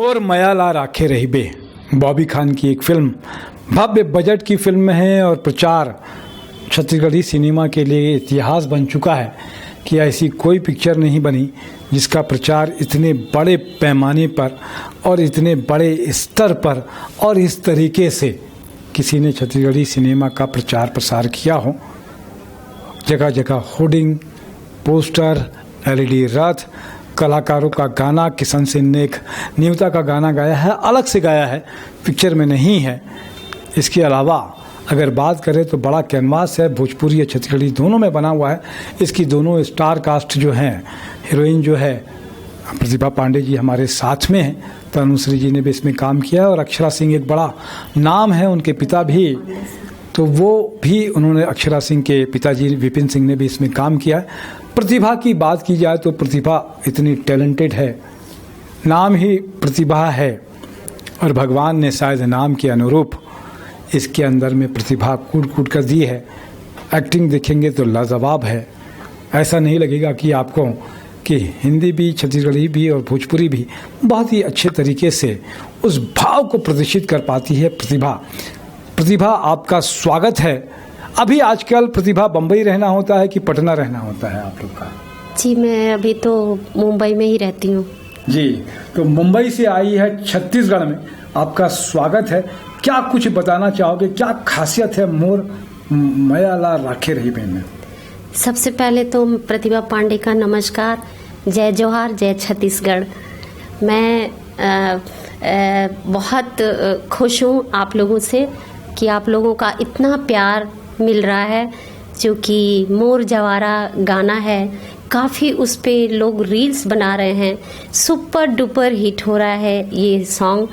और मयाला राखे रहीबे बॉबी खान की एक फिल्म, भव्य बजट की फिल्म है और प्रचार छत्तीसगढ़ी सिनेमा के लिए इतिहास बन चुका है कि ऐसी कोई पिक्चर नहीं बनी जिसका प्रचार इतने बड़े पैमाने पर और इतने बड़े स्तर पर और इस तरीके से किसी ने छत्तीसगढ़ी सिनेमा का प्रचार प्रसार किया हो। जगह जगह होर्डिंग, पोस्टर, एलईडी रथ, कलाकारों का गाना, किशन सिंह ने एक न्यूता का गाना गाया है, अलग से गाया है, पिक्चर में नहीं है। इसके अलावा अगर बात करें तो बड़ा कैनवास है, भोजपुरी या छत्तीसगढ़ी दोनों में बना हुआ है। इसकी दोनों स्टार कास्ट जो हैं, हीरोइन जो है प्रतिभा पांडे जी हमारे साथ में हैं, तनुश्री जी ने भी इसमें काम किया है और अक्षरा सिंह एक बड़ा नाम है, उनके पिता भी, तो वो भी उन्होंने अक्षरा सिंह के पिताजी विपिन सिंह ने भी इसमें काम किया है। प्रतिभा की बात की जाए तो प्रतिभा इतनी टैलेंटेड है, नाम ही प्रतिभा है और भगवान ने शायद नाम के अनुरूप इसके अंदर में प्रतिभा कूट कूट कर दी है। एक्टिंग देखेंगे तो लाजवाब है, ऐसा नहीं लगेगा कि आपको कि हिंदी भी, छत्तीसगढ़ी भी और भोजपुरी भी बहुत ही अच्छे तरीके से उस भाव को प्रदर्शित कर पाती है प्रतिभा। प्रतिभा आपका स्वागत है। अभी आजकल प्रतिभा बम्बई रहना होता है कि पटना रहना होता है आप लोग का? जी मैं अभी तो मुंबई में ही रहती हूँ। जी तो मुंबई से आई है छत्तीसगढ़ में, आपका स्वागत है। क्या कुछ बताना चाहोगे, क्या खासियत है मोर मयाला राखे रहीबे में? सबसे पहले तो प्रतिभा पांडे का नमस्कार, जय जोहार, जय छत्तीसगढ़। मैं बहुत खुश हूँ आप लोगों से कि आप लोगों का इतना प्यार मिल रहा है। जो कि मोर जवारा गाना है, काफ़ी उस पे लोग रील्स बना रहे हैं, सुपर डुपर हिट हो रहा है ये सॉन्ग।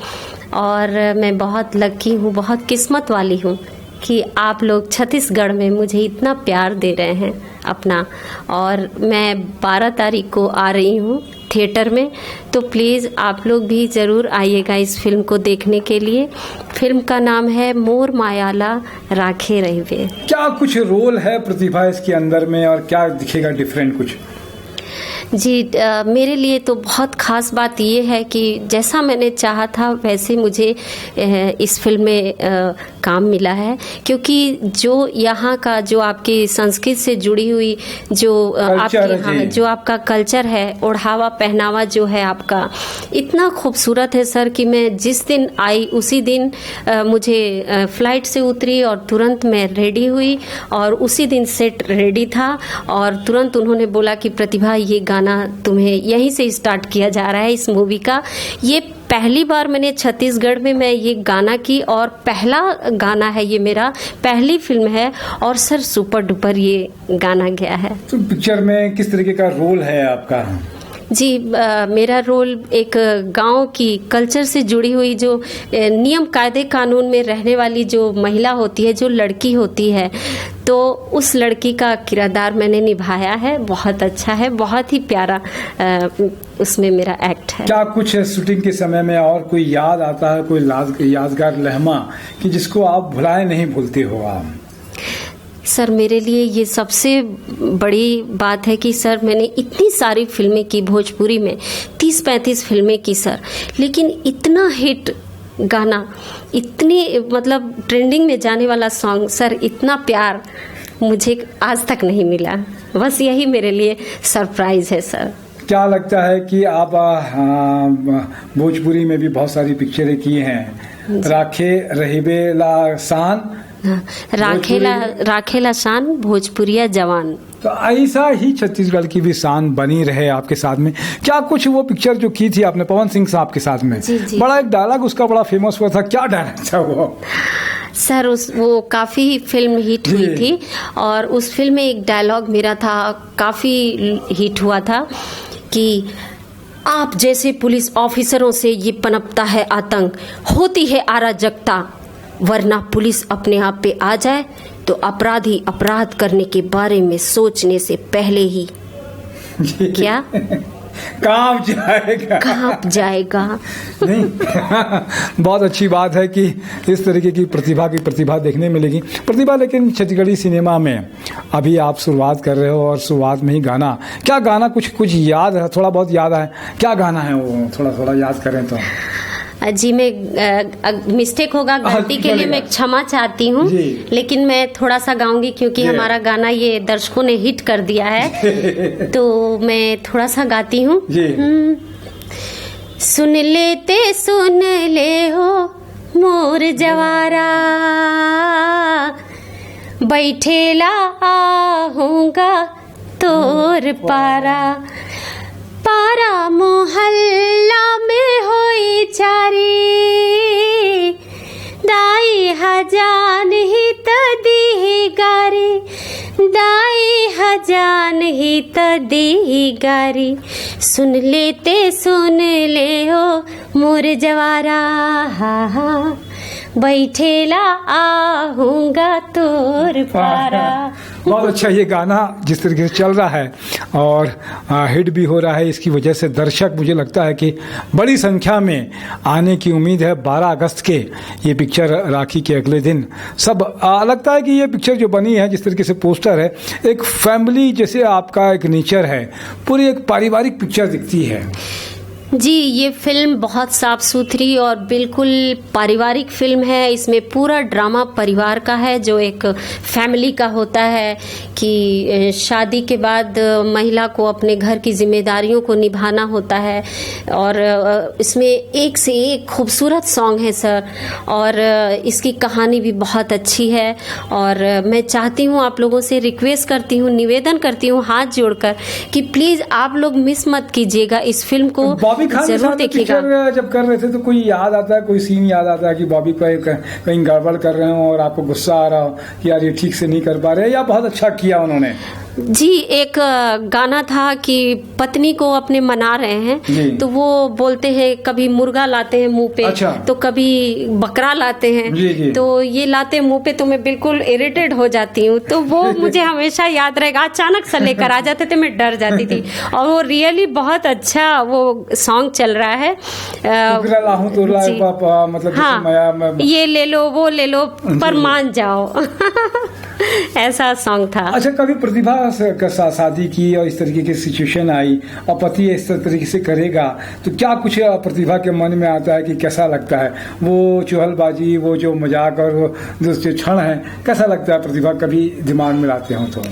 और मैं बहुत लकी हूँ, बहुत किस्मत वाली हूँ कि आप लोग छत्तीसगढ़ में मुझे इतना प्यार दे रहे हैं अपना। और मैं 12 तारीख को आ रही हूँ थिएटर में, तो प्लीज़ आप लोग भी ज़रूर आइएगा इस फिल्म को देखने के लिए। फिल्म का नाम है मोर मायाला राखे रहीबे। क्या कुछ रोल है प्रतिभा इसके अंदर में और क्या दिखेगा डिफरेंट कुछ? जी मेरे लिए तो बहुत ख़ास बात ये है कि जैसा मैंने चाहा था वैसे मुझे इस फिल्म में काम मिला है। क्योंकि जो यहाँ का जो आपकी संस्कृति से जुड़ी हुई जो आपकी जो आपका कल्चर है, ओढ़ावा पहनावा जो है आपका, इतना खूबसूरत है सर कि मैं जिस दिन आई उसी दिन मुझे फ़्लाइट से उतरी और तुरंत मैं रेडी हुई और उसी दिन सेट रेडी था और तुरंत उन्होंने बोला कि प्रतिभा ये गाना तुम्हें यहीं से स्टार्ट किया जा रहा है इस मूवी का। ये पहली बार मैंने छत्तीसगढ़ में मैं ये गाना की और पहला गाना है, ये मेरा पहली फिल्म है और सर सुपर डुपर ये गाना गया है। तो पिक्चर में किस तरीके का रोल है आपका? जी मेरा रोल एक गांव की कल्चर से जुड़ी हुई जो नियम कायदे कानून में रहने वाली जो महिला होती है, जो लड़की होती है, तो उस लड़की का किरदार मैंने निभाया है। बहुत अच्छा है, बहुत ही प्यारा उसमें मेरा एक्ट है। क्या कुछ शूटिंग के समय में और कोई याद आता है, कोई यादगार लम्हा कि जिसको आप भुलाए नहीं भूलते हो आप? सर मेरे लिए ये सबसे बड़ी बात है कि सर मैंने इतनी सारी फिल्में की भोजपुरी में, 30-35 फिल्में की सर, लेकिन इतना हिट गाना, इतनी मतलब ट्रेंडिंग में जाने वाला सॉन्ग सर, इतना प्यार मुझे आज तक नहीं मिला। बस यही मेरे लिए सरप्राइज है सर। क्या लगता है कि आप भोजपुरी में भी बहुत सारी पिक्चरें की हैं, राखे रहीबे ला शान, राखेला शान भोजपुरिया जवान, तो ऐसा ही छत्तीसगढ़ की भी शान बनी रहे आपके साथ में। क्या कुछ वो पिक्चर जो की थी आपने पवन सिंह साहब के साथ में, जी। बड़ा एक डायलॉग उसका बड़ा फेमस हुआ था, क्या डायलॉग था वो? सर वो काफ़ी फिल्म हिट हुई थी और उस फिल्म में एक डायलॉग मेरा था, काफ़ी हिट हुआ था कि आप जैसे पुलिस ऑफिसरों से ये पनपता है आतंक, होती है अराजकता, वरना पुलिस अपने आप पे आ जाए तो अपराधी अपराध करने के बारे में सोचने से पहले ही क्या कांप जाएगा। कांप जाएगा। नहीं बहुत अच्छी बात है कि इस तरीके की प्रतिभा देखने मिलेगी। प्रतिभा, लेकिन छत्तीसगढ़ी सिनेमा में अभी आप शुरुआत कर रहे हो और शुरुआत में ही गाना, क्या गाना कुछ याद है, थोड़ा बहुत याद है, क्या गाना है वो, थोड़ा याद करें तो। जी, मैं मिस्टेक होगा, गलती के लिए मैं क्षमा चाहती हूँ, लेकिन मैं थोड़ा सा गाऊंगी क्योंकि हमारा गाना ये दर्शकों ने हिट कर दिया है तो मैं थोड़ा सा गाती हूँ। सुन ले हो मोर जवारा, बैठेला आहूंगा तोर पारा, पारा मोहल्ला में होई चारी, दाई हजान ही तदी गारी, दाई हजान ही तदी गारी, सुन ले हो मोर जवारा, बैठेला आहूंगा तोर पारा। बहुत अच्छा ये गाना जिस तरीके से चल रहा है और हिट भी हो रहा है, इसकी वजह से दर्शक मुझे लगता है कि बड़ी संख्या में आने की उम्मीद है। 12 अगस्त के ये पिक्चर राखी के अगले दिन सब लगता है कि ये पिक्चर जो बनी है, जिस तरीके से पोस्टर है, एक फैमिली जैसे आपका एक नेचर है, पूरी एक पारिवारिक पिक्चर दिखती है। जी, ये फिल्म बहुत साफ सुथरी और बिल्कुल पारिवारिक फिल्म है। इसमें पूरा ड्रामा परिवार का है, जो एक फैमिली का होता है कि शादी के बाद महिला को अपने घर की जिम्मेदारियों को निभाना होता है। और इसमें एक से एक खूबसूरत सॉन्ग है सर, और इसकी कहानी भी बहुत अच्छी है। और मैं चाहती हूँ, आप लोगों से रिक्वेस्ट करती हूँ, निवेदन करती हूँ हाथ जोड़कर कि प्लीज़ आप लोग मिस मत कीजिएगा इस फिल्म को, बॉबी खान जरूर देखिएगा। जब कर रहे थे तो कोई याद आता है, कोई सीन याद आता है कि बॉबी कहीं गड़बड़ कर रहे हो और आपको गुस्सा आ रहा हो कि यार ये ठीक से नहीं कर पा रहे, या बहुत अच्छा किया उन्होंने? जी, एक गाना था कि पत्नी को अपने मना रहे हैं, तो वो बोलते हैं कभी मुर्गा लाते हैं मुंह पे, अच्छा। तो कभी बकरा लाते हैं, जी। तो ये लाते मुंह पे तो मैं बिल्कुल इरिटेट हो जाती हूँ, तो वो मुझे हमेशा याद रहेगा। अचानक से लेकर आ जाते थे, मैं डर जाती थी। और वो रियली बहुत अच्छा वो सॉन्ग चल रहा है। मतलब हाँ, ये ले लो वो ले लो पर मान जाओ ऐसा सॉन्ग था। अच्छा, कभी प्रतिभा का शादी की और इस तरीके की सिचुएशन आई और पति इस तरीके से करेगा, तो क्या कुछ प्रतिभा के मन में आता है कि कैसा लगता है वो चुहलबाजी, वो जो मजाक और वो जो क्षण है, कैसा लगता है प्रतिभा कभी दिमाग में लाते हो तो?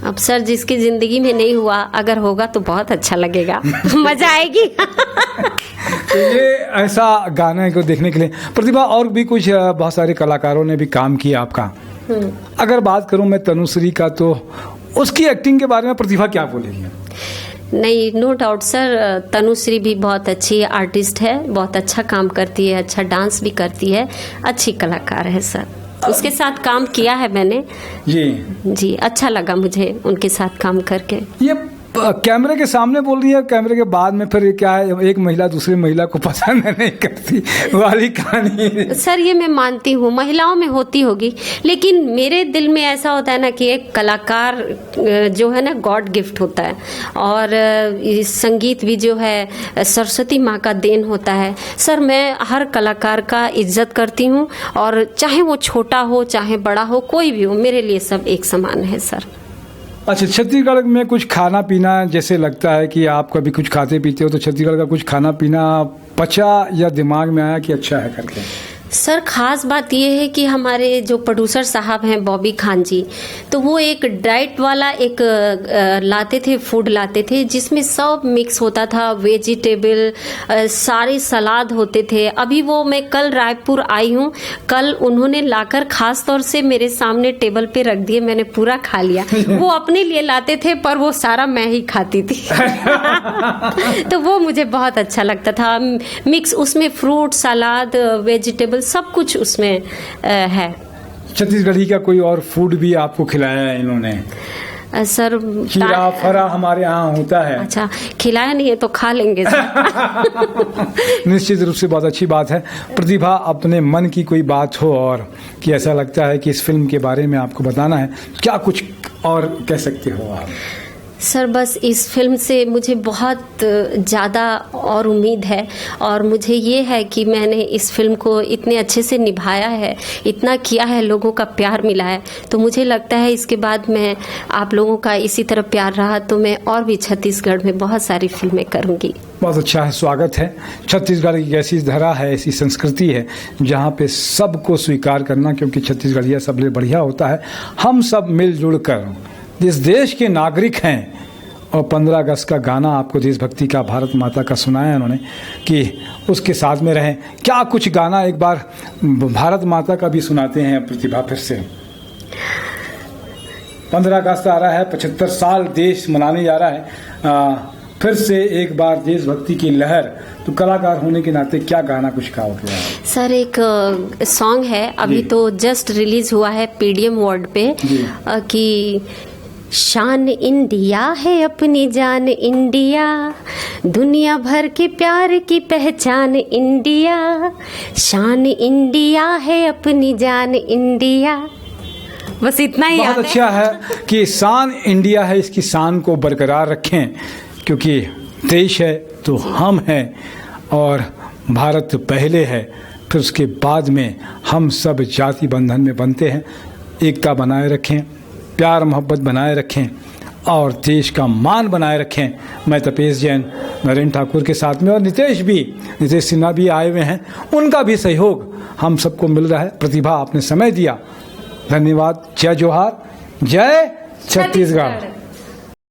अब सर, जिसकी जिंदगी में नहीं हुआ, अगर होगा तो बहुत अच्छा लगेगा मजा आएगी तो ये ऐसा गाना को देखने के लिए प्रतिभा, और भी कुछ बहुत सारे कलाकारों ने भी काम किया आपका। अगर बात करूं मैं तनुश्री का, तो उसकी एक्टिंग के बारे में प्रतिभा क्या बोलेगी? नहीं, नो डाउट सर, तनुश्री भी बहुत अच्छी आर्टिस्ट है, बहुत अच्छा काम करती है, अच्छा डांस भी करती है, अच्छी कलाकार है सर। उसके साथ काम किया है मैंने जी, अच्छा लगा मुझे उनके साथ काम करके। ये कैमरे के सामने बोल रही है, कैमरे के बाद में फिर क्या है, एक महिला दूसरी महिला को पसंद नहीं करती वाली कहानी? सर, ये मैं मानती हूँ महिलाओं में होती होगी, लेकिन मेरे दिल में ऐसा होता है ना कि एक कलाकार जो है ना गॉड गिफ्ट होता है, और संगीत भी जो है सरस्वती माँ का देन होता है। सर, मैं हर कलाकार का इज्जत करती हूँ, और चाहे वो छोटा हो चाहे बड़ा हो, कोई भी हो, मेरे लिए सब एक समान है सर। अच्छा, छत्तीसगढ़ में कुछ खाना पीना, जैसे लगता है कि आप कभी कुछ खाते पीते हो, तो छत्तीसगढ़ का कुछ खाना पीना पचा या दिमाग में आया कि अच्छा है करके? सर, खास बात यह है कि हमारे जो प्रोड्यूसर साहब हैं बॉबी खान जी, तो वो एक डाइट वाला एक लाते थे, फूड लाते थे, जिसमें सब मिक्स होता था, वेजिटेबल, सारे सलाद होते थे। अभी वो मैं कल रायपुर आई हूँ, कल उन्होंने लाकर खास तौर से मेरे सामने टेबल पे रख दिए, मैंने पूरा खा लिया। वो अपने लिए लाते थे पर वो सारा मैं ही खाती थी तो वो मुझे बहुत अच्छा लगता था, मिक्स उसमें फ्रूट, सलाद, वेजिटेबल सब कुछ उसमें है। छत्तीसगढ़ी का कोई और फूड भी आपको खिलाया है इन्होंने? सर, खीरा फरा हमारे यहाँ होता है। अच्छा, खिलाया नहीं है तो खा लेंगे निश्चित रूप से बहुत अच्छी बात है। प्रतिभा, अपने मन की कोई बात हो और कि ऐसा लगता है कि इस फिल्म के बारे में आपको बताना है, क्या कुछ और कह सकते हो आप? सर बस इस फिल्म से मुझे बहुत ज़्यादा और उम्मीद है, और मुझे ये है कि मैंने इस फिल्म को इतने अच्छे से निभाया है, इतना किया है, लोगों का प्यार मिला है, तो मुझे लगता है इसके बाद मैं आप लोगों का इसी तरह प्यार रहा तो मैं और भी छत्तीसगढ़ में बहुत सारी फिल्में करूँगी। बहुत अच्छा है, स्वागत है। छत्तीसगढ़ की ऐसी धरा है, ऐसी संस्कृति है जहाँ पे सबको स्वीकार करना, क्योंकि छत्तीसगढ़िया सबसे बढ़िया होता है। हम सब मिलजुल कर जिस देश के नागरिक हैं, और 15 अगस्त का गाना आपको देशभक्ति का, भारत माता का सुनाया उन्होंने कि उसके साथ में रहें। क्या कुछ गाना एक बार भारत माता का भी सुनाते हैं प्रतिभा फिर से? 15 अगस्त आ रहा है, 75 साल देश मनाने जा रहा है, फिर से एक बार देशभक्ति की लहर, तो कलाकार होने के नाते क्या गाना कुछ कहोगे? सर एक सॉन्ग है, अभी तो जस्ट रिलीज हुआ है पीडीएम वर्ल्ड पे, कि शान इंडिया है अपनी जान इंडिया, दुनिया भर के प्यार की पहचान इंडिया, शान इंडिया है अपनी जान इंडिया। बस इतना ही। बहुत अच्छा है कि शान इंडिया है, इसकी शान को बरकरार रखें, क्योंकि देश है तो हम हैं, और भारत पहले है, फिर उसके बाद में हम सब जाति बंधन में बनते हैं। एकता बनाए रखें, प्यार मोहब्बत बनाए रखें, और देश का मान बनाए रखें। मैं तपेश जैन नरेंद्र ठाकुर के साथ में, और नितेश सिन्हा भी आए हुए हैं, उनका भी सहयोग हम सबको मिल रहा है। प्रतिभा, आपने समय दिया, धन्यवाद। जय जोहार, जय छत्तीसगढ़।